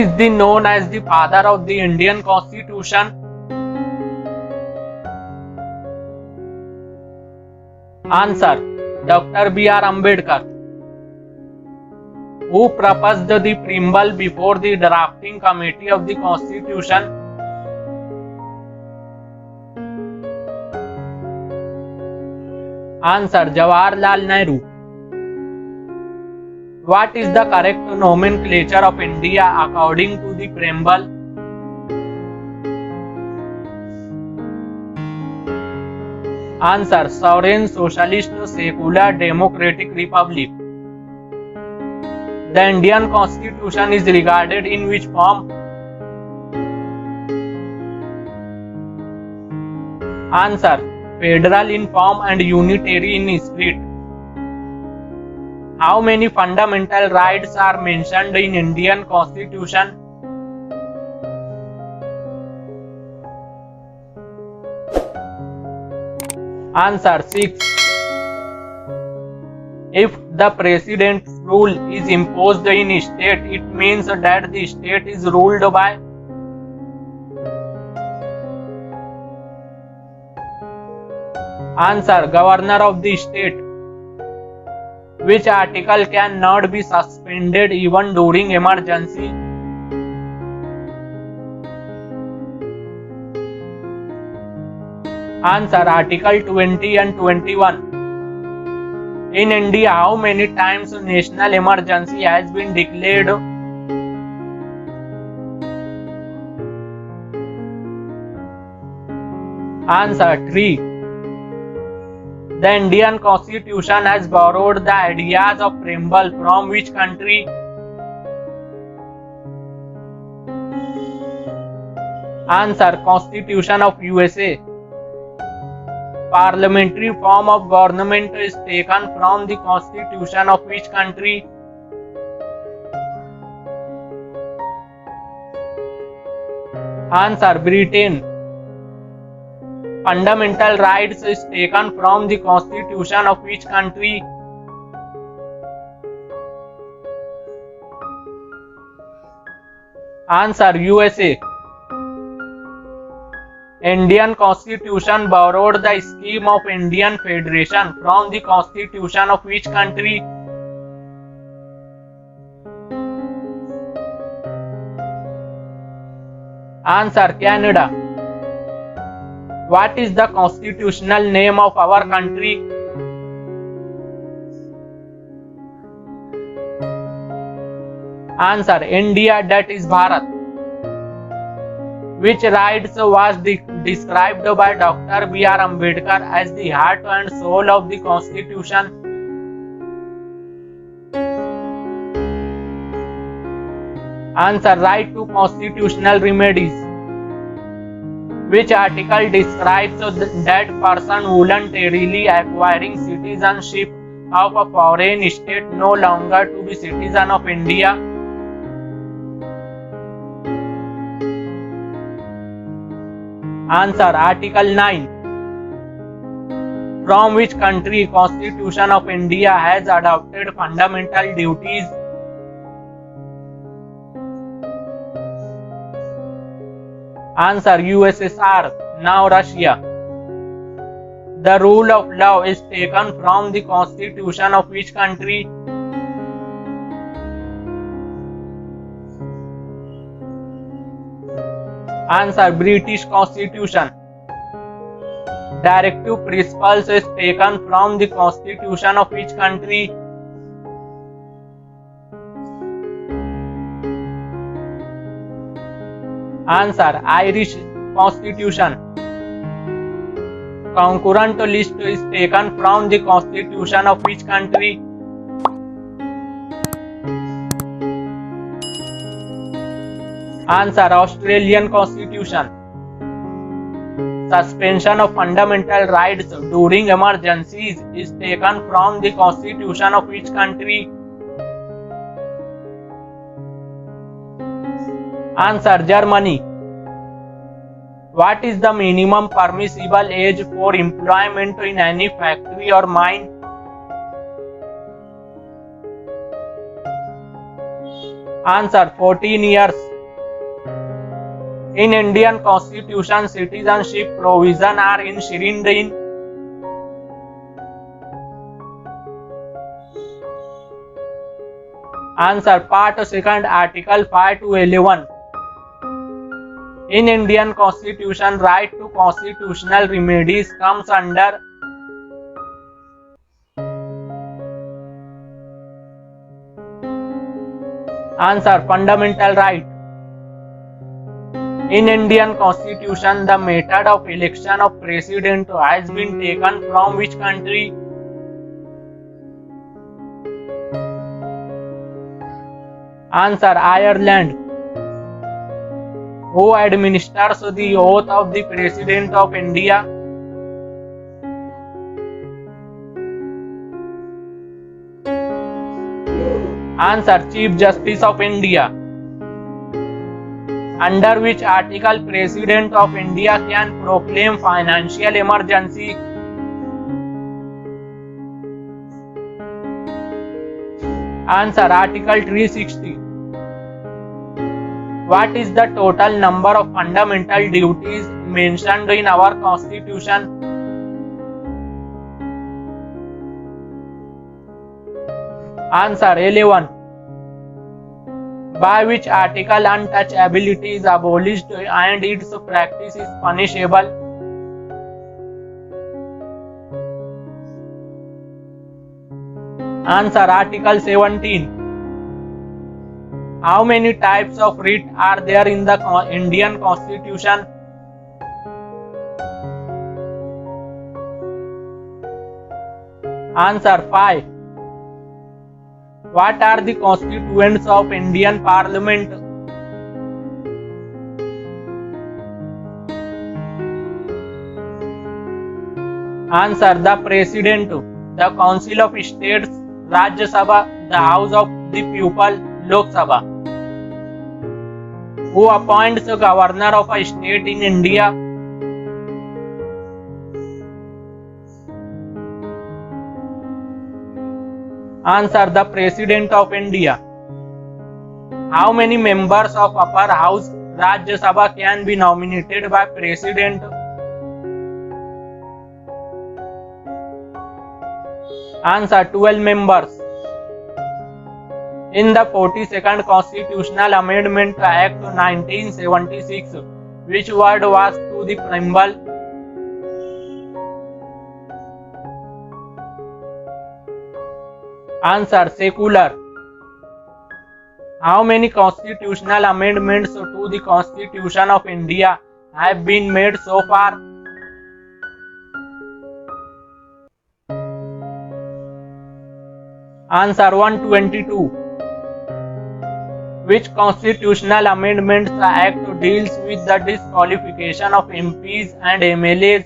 is known as the father of the Indian Constitution? Answer: Dr. B.R. Ambedkar. Who proposed the preamble before the drafting committee of the Constitution? Answer: Jawaharlal Nehru. What is the correct nomenclature of India according to the preamble? Answer: Sovereign Socialist Secular Democratic Republic. The Indian Constitution is regarded in which form? Answer: Federal in form and unitary in spirit. How many fundamental rights are mentioned in Indian Constitution? Answer: 6. If the president's rule is imposed in a state, it means that the state is ruled by? Answer: Governor of the state. Which article cannot be suspended even during emergency? Answer: Article 20 and 21. In India, how many times national emergency has been declared? Answer: 3. The Indian Constitution has borrowed the ideas of preamble from which country? Answer: Constitution of USA. Parliamentary form of government is taken from the Constitution of which country? Answer: Britain. Fundamental rights is taken from the Constitution of which country? Answer: USA. Indian Constitution borrowed the scheme of Indian Federation from the Constitution of which country? Answer: Canada. What is the constitutional name of our country? Answer: India, that is Bharat. Which rights was described by Dr. B.R. Ambedkar as the heart and soul of the Constitution? Answer: Right to constitutional remedies. Which article describes that person voluntarily acquiring citizenship of a foreign state no longer to be citizen of India? Answer: Article 9. From which country Constitution of India has adopted fundamental duties? Answer: USSR, now Russia. The rule of law is taken from the Constitution of which country? Answer: British Constitution. Directive principles is taken from the Constitution of which country? Answer: Irish Constitution. Concurrent list is taken from the Constitution of which country? Answer: Australian Constitution. Suspension of fundamental rights during emergencies is taken from the Constitution of which country? Answer: Germany. What is the minimum permissible age for employment in any factory or mine? Answer: 14 years. In Indian Constitution, citizenship provision are enshrined in answer part 2 article 5 to 11. In Indian Constitution, right to constitutional remedies comes under answer fundamental right. In Indian Constitution, the method of election of president has been taken from which country? Answer Ireland. Who administers the oath of the President of India? Answer Chief Justice of India. Under which article President of India can proclaim financial emergency? Answer Article 360. What is the total number of fundamental duties mentioned in our Constitution? Answer 11. By which article untouchability is abolished and its practice is punishable? Answer Article 17. How many types of writ are there in the Indian Constitution? Answer 5. What are the constituents of Indian Parliament? Answer the President, the Council of States, Rajya Sabha, the House of the People, Lok Sabha. Who appoints the governor of a state in India? Answer the President of India. How many members of upper house Rajya Sabha can be nominated by President? Answer 12 members. In the 42nd Constitutional Amendment Act 1976, which word was to the preamble? Answer secular. How many constitutional amendments to the Constitution of India have been made so far? Answer 122. Which constitutional amendments act deals with the disqualification of MPs and MLAs?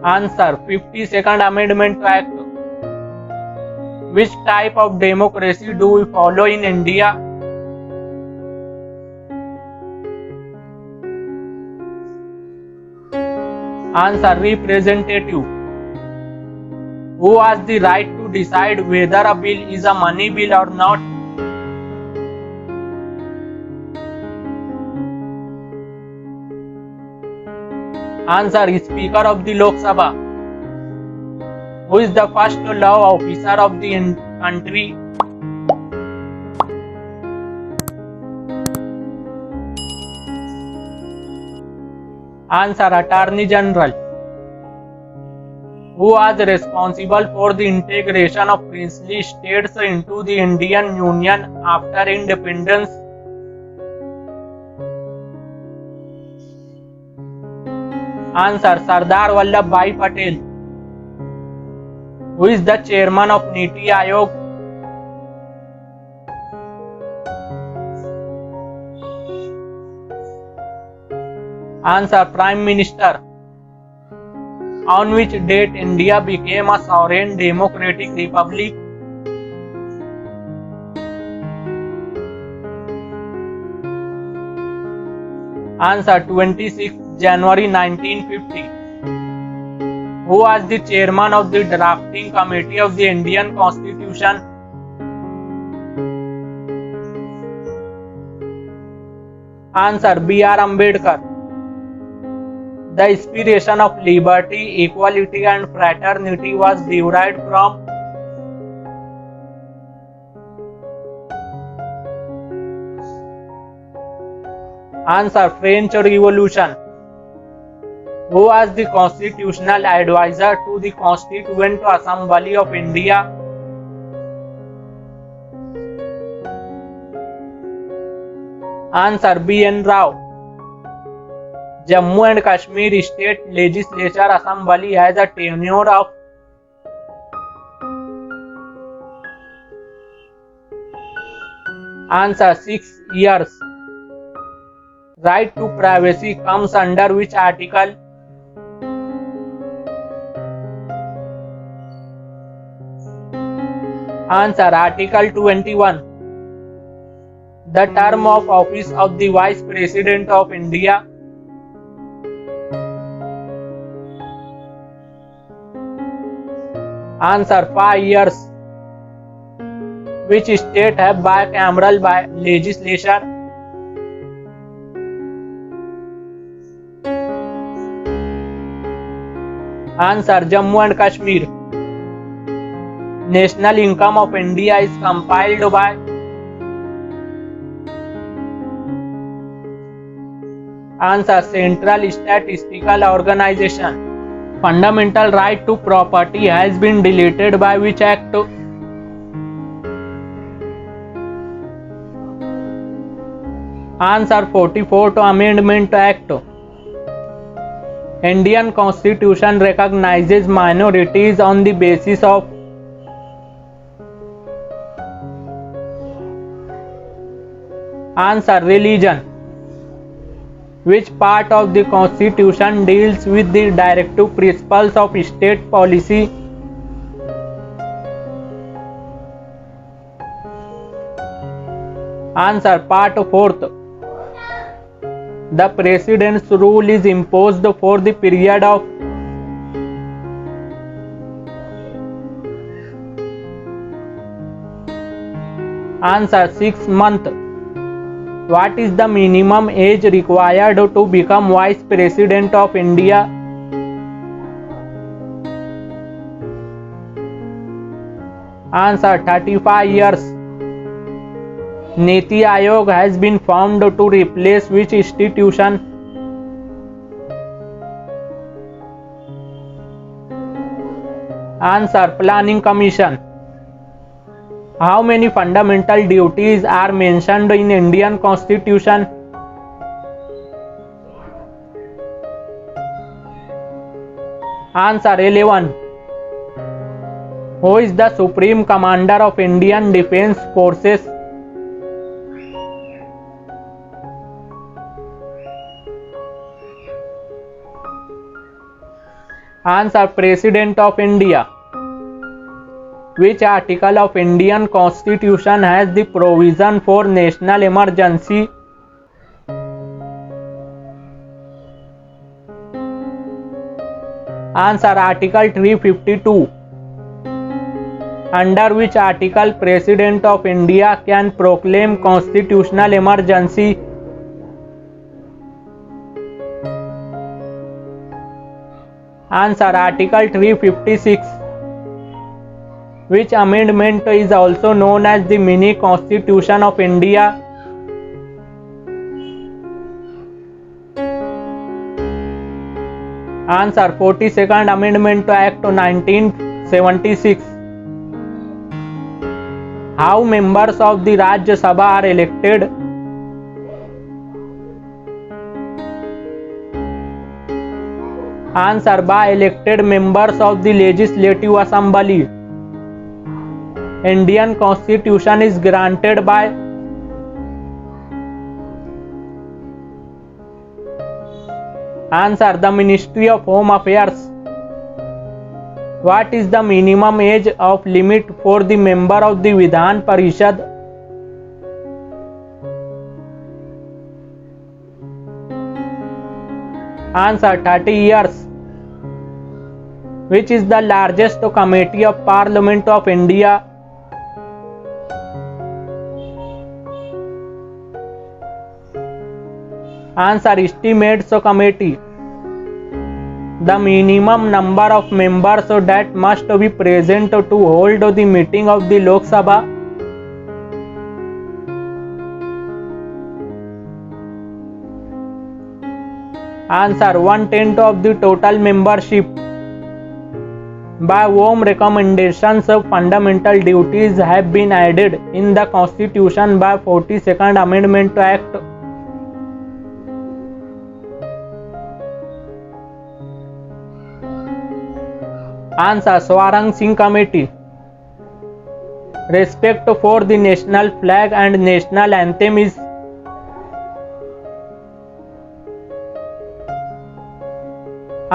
Answer 52nd Amendment Act. Which type of democracy do we follow in India? Answer representative. Who has the right to decide whether a bill is a money bill or not? Answer Speaker of the Lok Sabha. Who is the first law officer of the country? Answer Attorney General. Who was responsible for the integration of princely states into the Indian Union after independence? Answer Sardar Vallabhbhai Patel. Who is the chairman of Niti Aayog? Answer Prime Minister. On which date India became a sovereign democratic republic? Answer 26 January 1950. Who was the chairman of the drafting committee of the Indian Constitution? Answer B.R. Ambedkar. The inspiration of liberty, equality and fraternity was derived from. Answer French Revolution. Who was the constitutional advisor to the Constituent Assembly of India? Answer B.N. Rao. Jammu and Kashmir State Legislature Assembly has a tenure of. Answer 6 years. Right to privacy comes under which article? Answer Article 21. The term of office of the Vice President of India. Answer 5 years. Which state have bicameral legislature? Answer Jammu and Kashmir. National income of India is compiled by. Answer Central Statistical Organization. Fundamental right to property has been deleted by which act? Answer 44th Amendment Act. Indian Constitution recognizes minorities on the basis of. Answer Religion. Which part of the Constitution deals with the directive principles of state policy? Answer Part 4th. The President's rule is imposed for the period of. Answer 6 months. What is the minimum age required to become Vice President of India? Answer 35 years. Niti Aayog has been formed to replace which institution? Answer Planning Commission. How many fundamental duties are mentioned in Indian Constitution? Answer 11. Who is the Supreme Commander of Indian Defence Forces? Answer President of India. Which article of Indian Constitution has the provision for national emergency? Answer Article 352. Under which article President of India can proclaim constitutional emergency? Answer Article 356. Which amendment is also known as the Mini Constitution of India? Answer 42nd Amendment to Act 1976. How members of the Rajya Sabha are elected? Answer by elected members of the Legislative Assembly. Indian Constitution is granted by. Answer the Ministry of Home Affairs. What is the minimum age of limit for the member of the Vidhan Parishad? Answer 30 years. Which is the largest committee of Parliament of India? Answer estimates committee. The minimum number of members that must be present to hold the meeting of the Lok Sabha. Answer 1/10 of the total membership. By whom recommendations of fundamental duties have been added in the Constitution by 42nd Amendment Act. Answer Swarang Singh Committee. Respect for the national flag and national anthem is.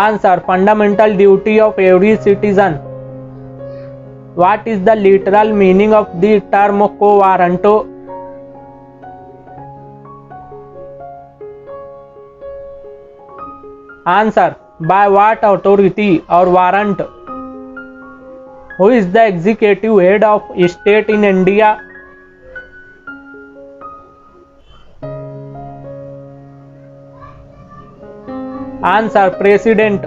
Answer fundamental duty of every citizen. What is the literal meaning of the term quo warranto? Answer by what authority or warrant? Who is the executive head of state in India? Answer President.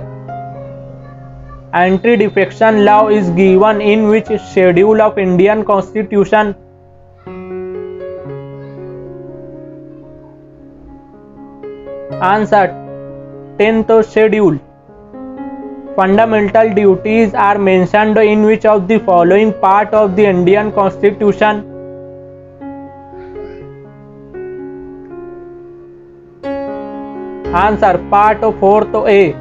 Anti-defection law is given in which schedule of Indian Constitution? Answer 10th schedule. Fundamental duties are mentioned in which of the following part of the Indian Constitution? Answer part 4th A.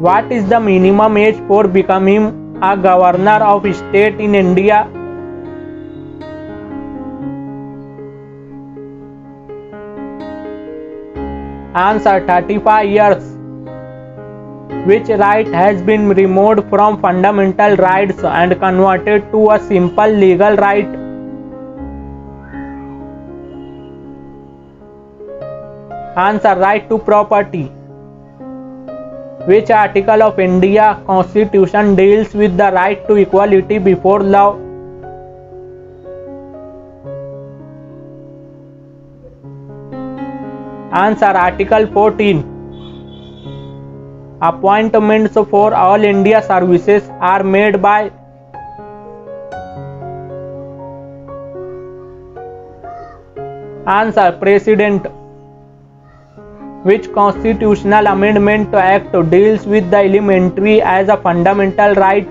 What is the minimum age for becoming a governor of state in India? Answer 35 years. Which right has been removed from fundamental rights and converted to a simple legal right? Answer right to property. Which article of India Constitution deals with the right to equality before law? Answer Article 14. Appointments for all India services are made by. Answer President. Which constitutional amendment act deals with the elementary as a fundamental right?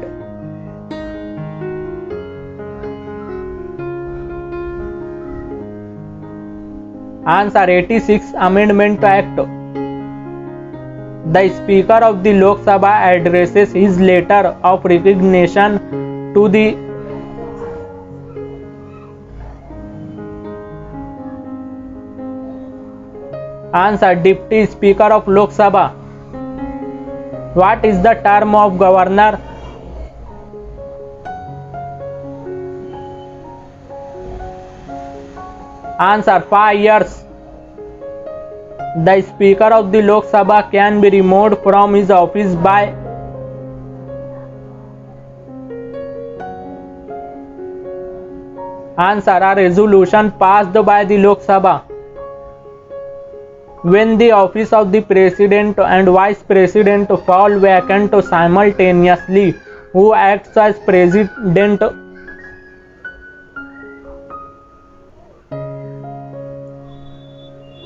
Answer 86th Amendment Act. The Speaker of the Lok Sabha addresses his letter of resignation to the. Answer Deputy Speaker of Lok Sabha. What is the term of governor? Answer 5 years. The Speaker of the Lok Sabha can be removed from his office by. Answer a resolution passed by the Lok Sabha. When the office of the President and Vice President fall vacant simultaneously, who acts as President?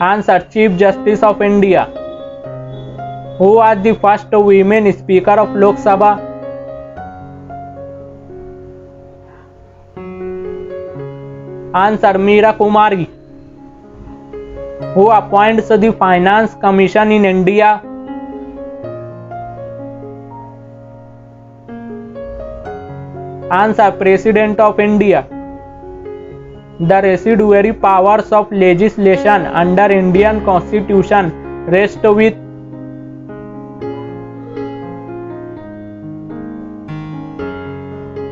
Answer Chief Justice of India. Who are the first women Speaker of Lok Sabha? Answer Meera Kumari. Who appoints the Finance Commission in India? Answer President of India. The residuary powers of legislation under Indian Constitution rest with.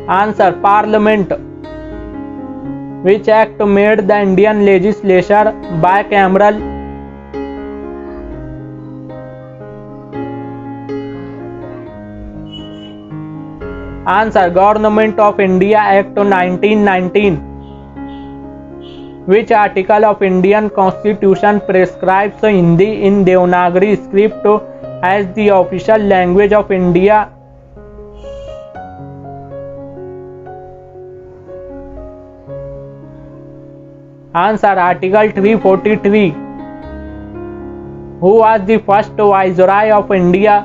Answer Parliament. Which act made the Indian legislature bicameral? Answer Government of India Act 1919. Which article of Indian Constitution prescribes Hindi in Devanagari script as the official language of India? Answer: Article 343. Who was the first Viceroy of India?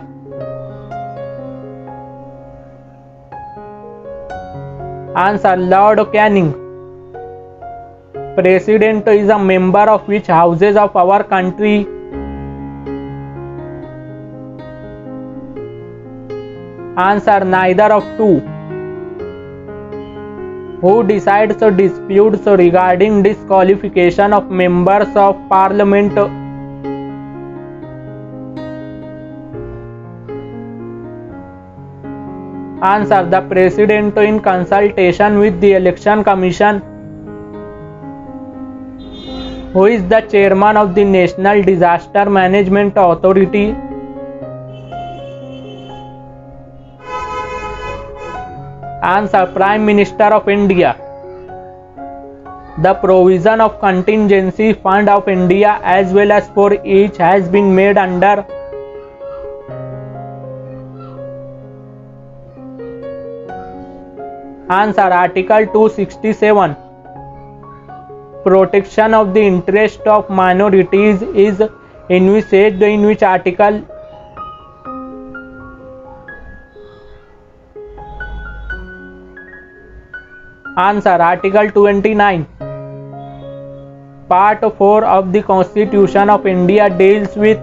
Answer: Lord Canning. President is a member of which houses of our country? Answer: neither of two. Who decides disputes regarding disqualification of members of parliament? Answer: the President in consultation with the Election Commission. Who is the chairman of the National Disaster Management Authority? Answer: Prime Minister of India. The provision of contingency fund of India as well as for each has been made under? Answer: Article 267. Protection of the interest of minorities is envisaged in which article? Answer: Article 29. Part 4 of the Constitution of India deals with?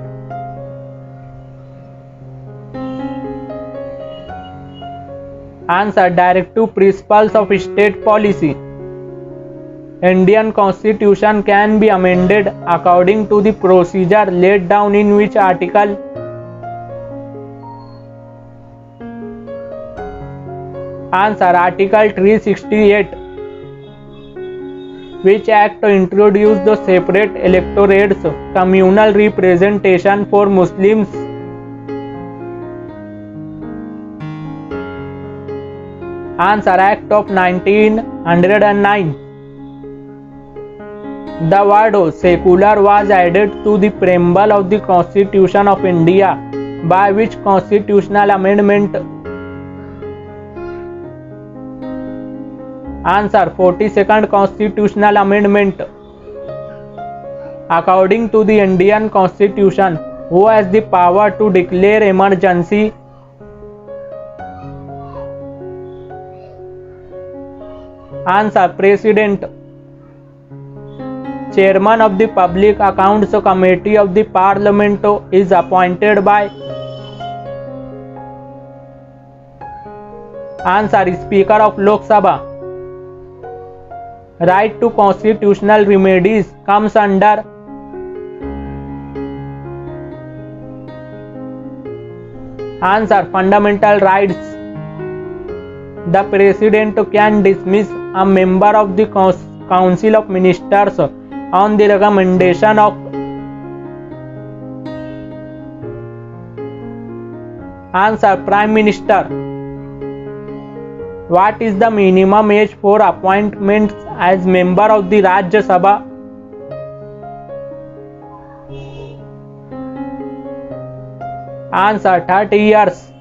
Answer: Directive Principles of State Policy. Indian Constitution can be amended according to the procedure laid down in which article? Answer: Article 368. Which act introduced the separate electorates, communal representation for Muslims? Answer: Act of 1909. The word secular was added to the preamble of the Constitution of India by which constitutional amendment? Answer: 42nd Constitutional Amendment. According to the Indian Constitution, who has the power to declare emergency? Answer: President. Chairman of the Public Accounts Committee of the Parliament is appointed by? Answer: Speaker of Lok Sabha. Right to constitutional remedies comes under? Answer: Fundamental rights. The President can dismiss a member of the Council of Ministers on the recommendation of? Answer: Prime Minister. What is the minimum age for appointments as member of the Rajya Sabha? Answer: 30 years.